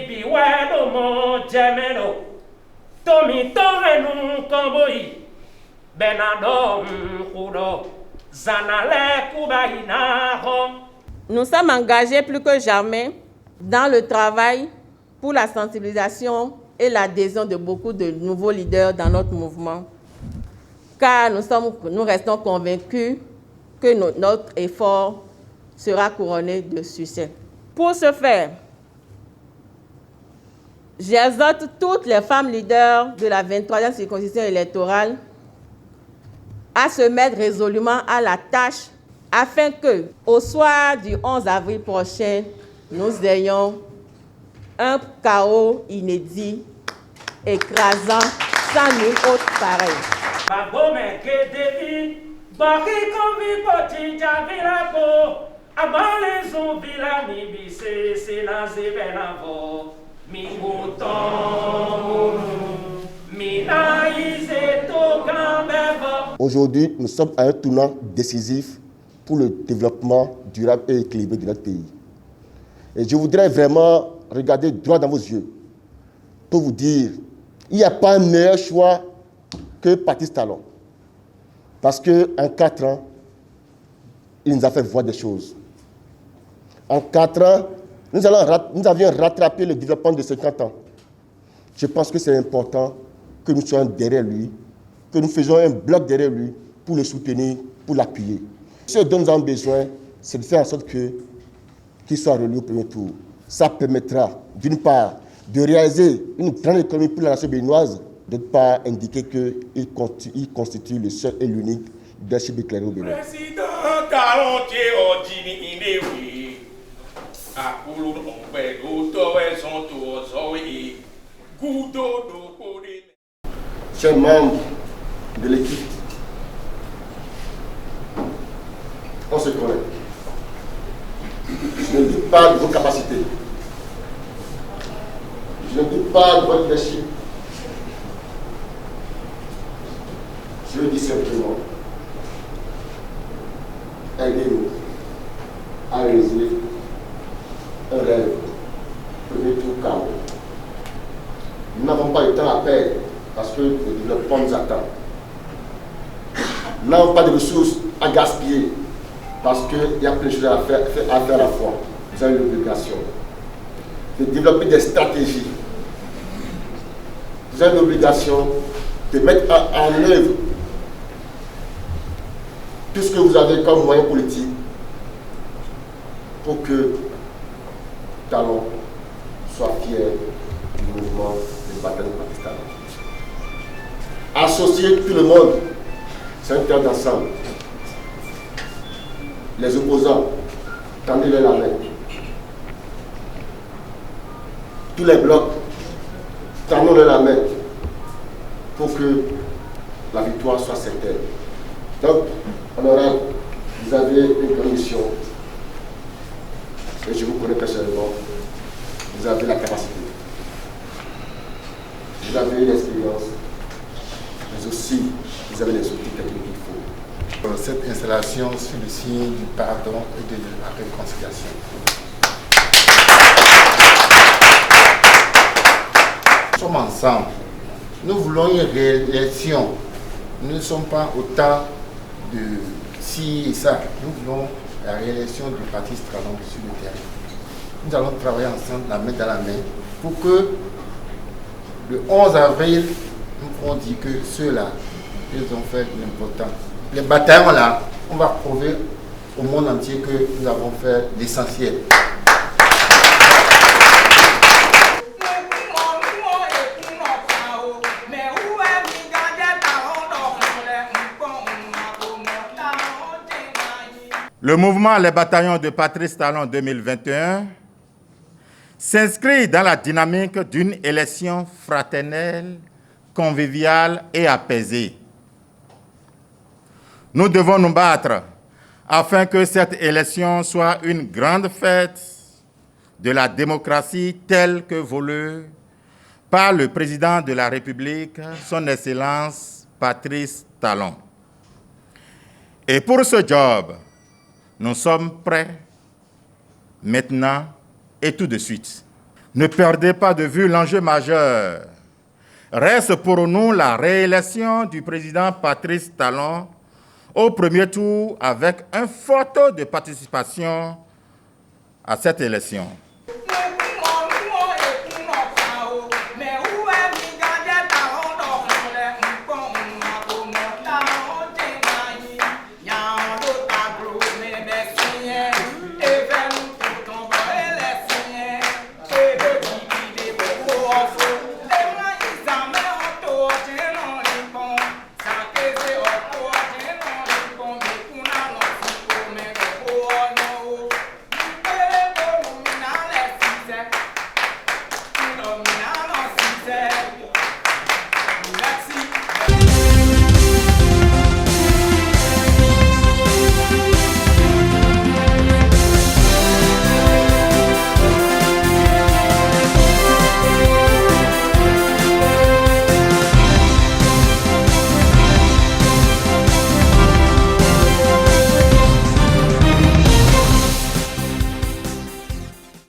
biwedo mo jemeno tomi torenu komboi benado kudo zanale kubainaho. Nous sommes engagés plus que jamais dans le travail pour la sensibilisation et l'adhésion de beaucoup de nouveaux leaders dans notre mouvement, car nous restons convaincus que notre effort sera couronné de succès. Pour ce faire, j'exhorte toutes les femmes leaders de la 23e circonscription électorale à se mettre résolument à la tâche afin que, au soir du 11 avril prochain, nous ayons un chaos inédit, écrasant, sans nul autre pareil. Aujourd'hui, nous sommes à un tournant décisif pour le développement durable et équilibré de notre pays. Et je voudrais vraiment regarder droit dans vos yeux pour vous dire, il n'y a pas un meilleur choix que Patrice Talon. Parce qu'en 4 ans, il nous a fait voir des choses. En 4 ans, nous avions rattrapé le développement de 50 ans. Je pense que c'est important que nous soyons derrière lui, que nous faisions un bloc derrière lui pour le soutenir, pour l'appuyer. Ce dont nous avons besoin, c'est de faire en sorte qu'il soit relu au premier tour. Ça permettra, d'une part, de réaliser une grande économie pour la nation béninoise, d'autre part, indiquer qu'il constitue le seul et l'unique leadership éclairé au Bénin. Chers membres de l'équipe, on se connaît. Je ne doute pas de vos capacités. Je ne doute pas de votre leadership. Je le dis simplement, aidez-nous à réaliser un rêve, premier tour chaos. Nous n'avons pas de temps à perdre parce que le développement nous attend. Nous n'avons pas de ressources à gaspiller parce qu'il y a plein de choses à faire à la fois. Nous avons l'obligation de développer des stratégies. Nous avons l'obligation de mettre en œuvre tout ce que vous avez comme moyen politique pour que Talon soit fier du mouvement des batailles de Patrice Talon. Associer tout le monde, c'est un terme d'ensemble. Les opposants, tendez-leur la main. Tous les blocs, tendons-leur la main pour que la victoire soit certaine. Donc, honorable, vous avez une grande mission. Et je vous connais personnellement. Vous avez la capacité. Vous avez l'expérience. Mais aussi, vous avez les outils techniques qu'il faut. Cette installation sur le signe du pardon et de la réconciliation. Nous sommes ensemble. Nous voulons une réélection. Nous ne sommes pas au tas de ci et ça. Nous voulons la réélection du Patrice Talon sur le terrain. Nous allons travailler ensemble, la main dans la main, pour que le 11 avril, nous pourrons dire que ceux-là, ils ont fait l'important. Les bataillons là, on va prouver au monde entier que nous avons fait l'essentiel. Le mouvement Les Bataillons de Patrice Talon 2021 s'inscrit dans la dynamique d'une élection fraternelle, conviviale et apaisée. Nous devons nous battre afin que cette élection soit une grande fête de la démocratie telle que voulue par le président de la République, son Excellence Patrice Talon. Et pour ce job, nous sommes prêts maintenant et tout de suite. ne perdez pas de vue l'enjeu majeur. Reste pour nous la réélection du président Patrice Talon au premier tour avec un fort taux de participation à cette élection.